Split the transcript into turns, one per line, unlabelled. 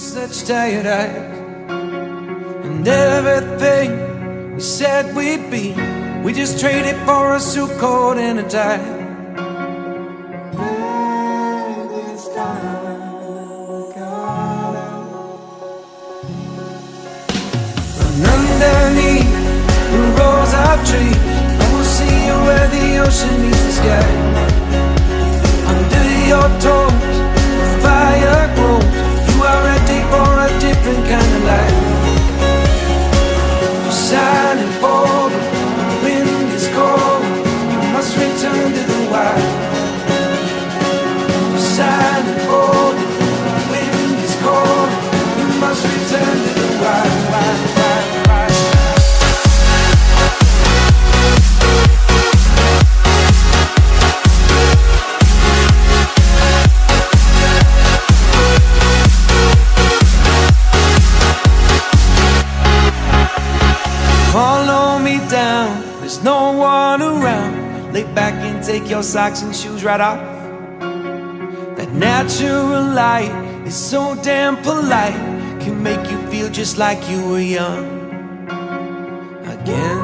such tired eyes, and everything we said we'd be, we just traded for a suit coat and a tie. And underneath the rows of trees, I will see you where the ocean meets the sky. Under your toes, the fire grows. You are ready for a different kind of life. You're shining bold, the wind is cold. You must return to the wild. You're shining bold, the wind is cold. You must return to the wild, wild, wild, wild. Follow me down, there's no one around. Lay back and take your socks and shoes right off. That natural light is so damn polite, can make you feel just like you were young again.